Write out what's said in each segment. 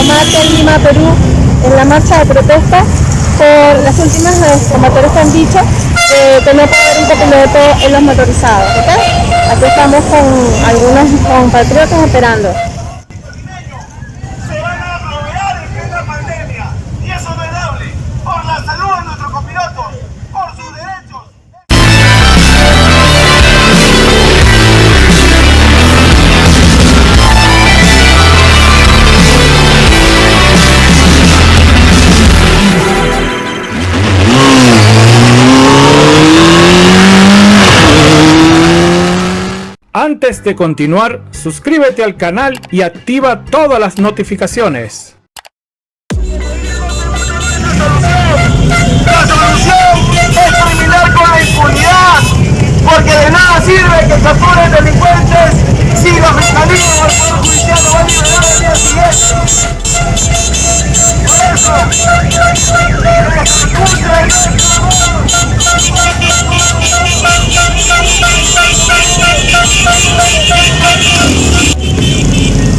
Cajamarca, en Lima, Perú, en la marcha de protesta por las últimas promotores que han dicho que no puede haber un copiloto en los motorizados, ¿ok? Aquí estamos con algunos compatriotas esperando. Se van a aprovechar en esta pandemia y eso no es dable por la salud de nuestros copilotos, por sus derechos. Antes de continuar, suscríbete al canal y activa todas las notificaciones. La solución es terminar con la impunidad, porque de nada sirve que capturen delincuentes si la fiscalía o el poder judicial lo van a liberar al día siguiente. Por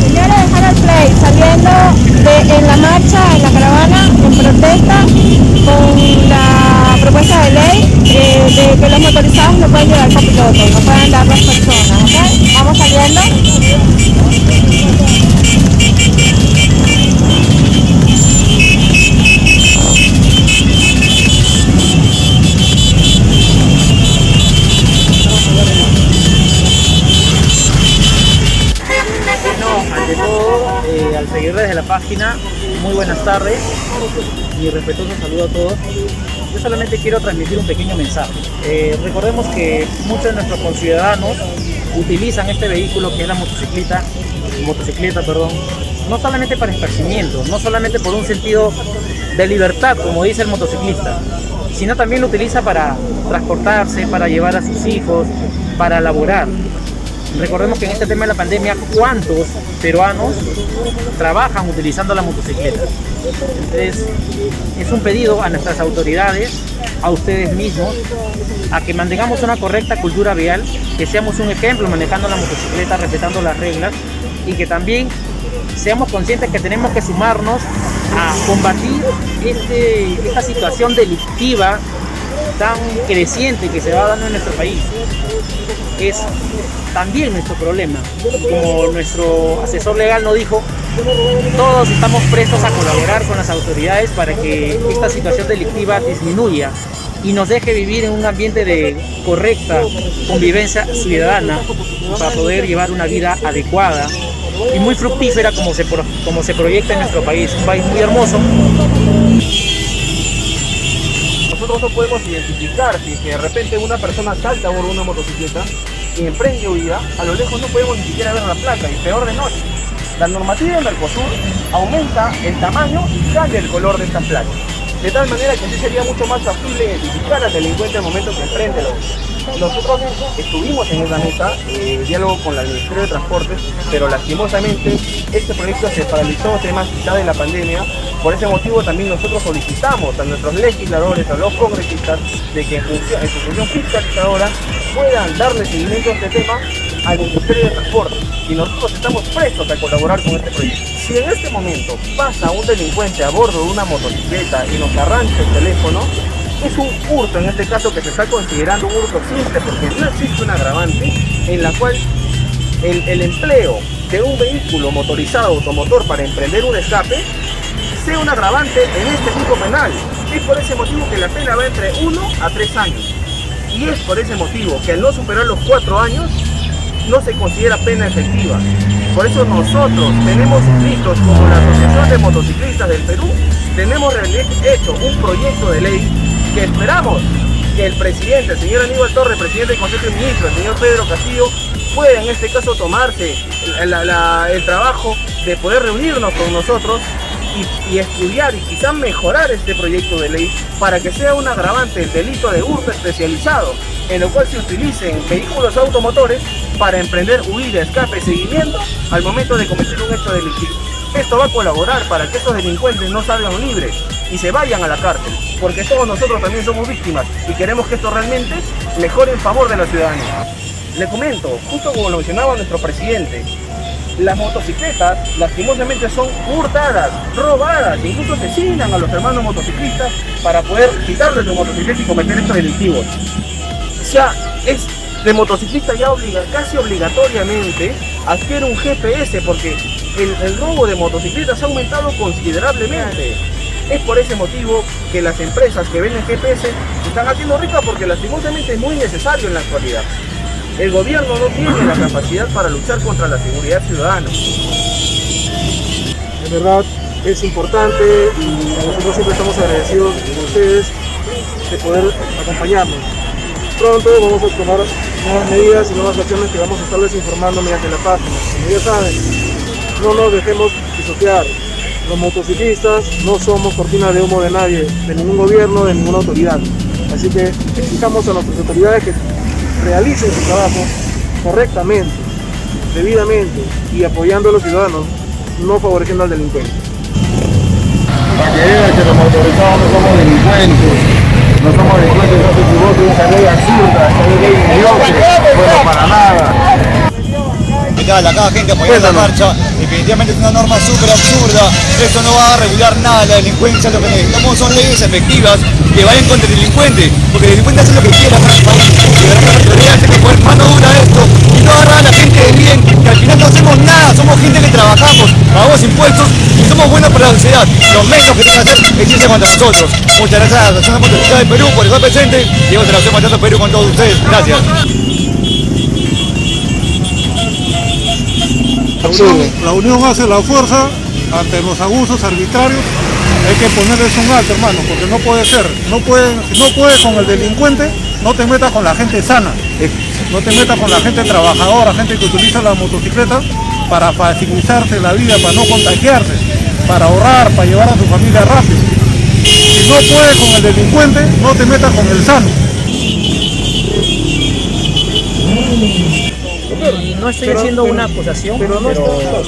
Señores de Canal Play, saliendo en la marcha, en la caravana, en protesta con la propuesta de ley de que los motorizados no pueden llevar copiloto, no pueden dar las personas, ¿ok? Vamos saliendo. Ante todo, al seguidores de la página, muy buenas tardes, mi respetuoso saludo a todos. Yo solamente quiero transmitir un pequeño mensaje. Recordemos que muchos de nuestros conciudadanos utilizan este vehículo que es la motocicleta, no solamente para esparcimiento, no solamente por un sentido de libertad, como dice el motociclista, sino también lo utiliza para transportarse, para llevar a sus hijos, para laborar. Recordemos que en este tema de la pandemia, ¿cuántos peruanos trabajan utilizando la motocicleta? Entonces, es un pedido a nuestras autoridades, a ustedes mismos, a que mantengamos una correcta cultura vial, que seamos un ejemplo manejando la motocicleta, respetando las reglas, y que también seamos conscientes que tenemos que sumarnos a combatir esta situación delictiva tan creciente que se va dando en nuestro país. Es también nuestro problema. Como nuestro asesor legal nos dijo, todos estamos prestos a colaborar con las autoridades para que esta situación delictiva disminuya y nos deje vivir en un ambiente de correcta convivencia ciudadana para poder llevar una vida adecuada y muy fructífera como se proyecta en nuestro país, un país muy hermoso. Nosotros no podemos identificar si de repente una persona salta por una motocicleta y emprende huida, a lo lejos no podemos ni siquiera ver la placa, y peor de noche. La normativa de Mercosur aumenta el tamaño y cambia el color de estas placas, de tal manera que así sería mucho más factible identificar al delincuente al momento que emprende la huida. Nosotros estuvimos en esa mesa, diálogo con el Ministerio de Transportes, pero lastimosamente este proyecto se paralizó temas quizá de la pandemia. Por ese motivo también nosotros solicitamos a nuestros legisladores, a los congresistas, de que en su función fiscalizadora puedan darle seguimiento a este tema al Ministerio de Transporte. Y nosotros estamos prestos a colaborar con este proyecto. Si en este momento pasa un delincuente a bordo de una motocicleta y nos arranca el teléfono, es un hurto en este caso que se está considerando un hurto simple, porque no existe un agravante en la cual el empleo de un vehículo motorizado automotor para emprender un escape sea un agravante en este tipo penal. Es por ese motivo que la pena va entre 1 a 3 años. Y es por ese motivo que al no superar los 4 años no se considera pena efectiva. Por eso nosotros tenemos inscritos, como la Asociación de Motociclistas del Perú, tenemos hecho un proyecto de ley que esperamos que el presidente, el señor Aníbal Torres, presidente del Consejo de Ministros, el señor Pedro Castillo, pueda en este caso tomarse el trabajo de poder reunirnos con nosotros y estudiar y quizás mejorar este proyecto de ley para que sea un agravante el delito de hurto especializado, en lo cual se utilicen vehículos automotores para emprender huida, escape, seguimiento al momento de cometer un hecho delictivo. Esto va a colaborar para que estos delincuentes no salgan libres y se vayan a la cárcel, porque todos nosotros también somos víctimas y queremos que esto realmente mejore en favor de la ciudadanía. Le comento, justo como lo mencionaba nuestro presidente, las motocicletas lastimosamente son hurtadas, robadas, incluso asesinan a los hermanos motociclistas para poder quitarles su motocicleta y cometer estos delictivos. O sea, es de motociclista ya casi obligatoriamente adquiere un GPS porque el robo de motocicletas ha aumentado considerablemente. Es por ese motivo que las empresas que venden GPS se están haciendo ricas porque lastimosamente es muy necesario en la actualidad. El gobierno no tiene la capacidad para luchar contra la seguridad ciudadana. De verdad es importante y nosotros siempre estamos agradecidos con ustedes de poder acompañarnos. Pronto vamos a tomar nuevas medidas y nuevas acciones que vamos a estarles informando mediante la página. Como ya saben, no nos dejemos pisotear. Los motociclistas no somos cortina de humo de nadie, de ningún gobierno, de ninguna autoridad. Así que exijamos a nuestras autoridades que realicen su trabajo correctamente, debidamente y apoyando a los ciudadanos, no favoreciendo al delincuente. Para que vean que los motorizados no somos delincuentes, no somos delincuentes, no se equivoquen, esa ley absurda, esa ley mediocre, bueno, para nada. Acá gente apoyando la marcha, definitivamente es una norma súper absurda, esto no va a regular nada, la delincuencia, lo que necesitamos son leyes efectivas que vayan contra el delincuente, porque el delincuente hace lo que quiera en el país, y la autoridad tiene que poner mano dura a esto, y no agarrar a la gente de bien, que al final no hacemos nada, somos gente que trabajamos, pagamos impuestos y somos buenos para la sociedad, lo menos que tienen que hacer es irse contra nosotros. Muchas gracias a la Asociación de Motoristas del Perú por estar presente, y vamos a la Asociación Motoristas del Perú con todos ustedes, gracias. La unión hace la fuerza ante los abusos arbitrarios. Hay que ponerles un alto, hermano, porque no puede ser. No puedes con el delincuente, no te metas con la gente sana. No te metas con la gente trabajadora, gente que utiliza la motocicleta para facilitarse la vida, para no contagiarse, para ahorrar, para llevar a su familia rápido. Si no puedes con el delincuente, no te metas con el sano. Y no estoy haciendo una acusación, pero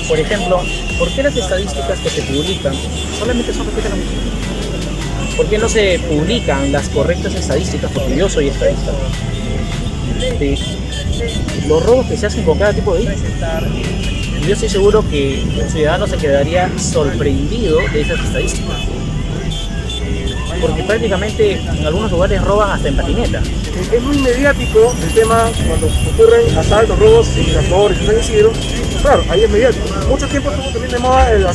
por ejemplo, ¿por qué las estadísticas que se publican solamente son respecto a la música? ¿Por qué no se publican las correctas estadísticas? Porque yo soy estadista. De los robos que se hacen con cada tipo de ítems. Yo estoy seguro que el ciudadano se quedaría sorprendido de esas estadísticas. Porque prácticamente en algunos lugares roban hasta en patineta. Es muy mediático el tema cuando ocurren asaltos, robos en Miraflores, en San Isidro. Claro, ahí es mediático. Mucho tiempo estuvo también de moda el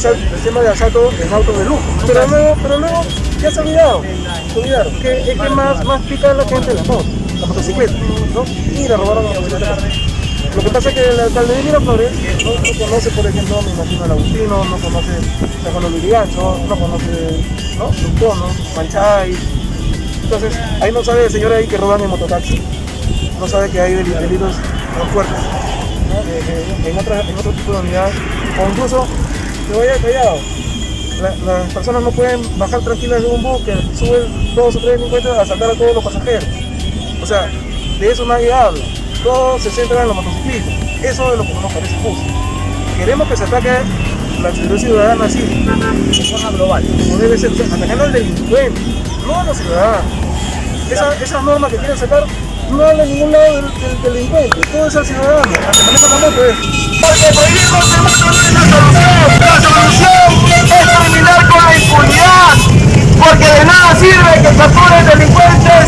tema de asalto en autos de lujo. Pero luego ya se olvidaron. ¿Qué más pica a la gente? La motocicleta, ¿no? Ir a robar a la motocicleta. Lo que pasa es que el alcalde de Miraflores no conoce, por ejemplo, me imagino, el Agustino, no conoce San Juan Lurigancho, no conoce, ¿no? Lucono, Manchay. Entonces, ahí no sabe el señor ahí que roban en mototaxi, no sabe que hay delitos muy fuertes, ¿no? En otro tipo de unidad, o incluso, que vaya callado. Las personas no pueden bajar tranquilas de un bus que suben 2 o 3 delincuentes a asaltar a todos los pasajeros. O sea, de eso nadie habla. Todos se centran en los motociclistas. Eso es lo que no nos parece justo. Queremos que se ataque la seguridad ciudadana así, de forma global. No debe ser, atacando al delincuente, no a los ciudadanos. Esa norma que quieren sacar no habla en ningún lado del delincuente, todo es al ciudadano. Al que maneja la moto es. Porque prohibir con el moto no es la solución. La solución es terminar con la impunidad. Porque de nada sirve que capturen delincuentes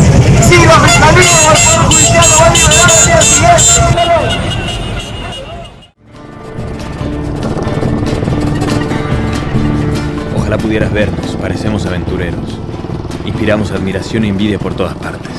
si los mecanismos del Poder Judicial lo van a liberar al día siguiente. Ojalá pudieras vernos, parecemos aventureros. Inspiramos admiración e envidia por todas partes.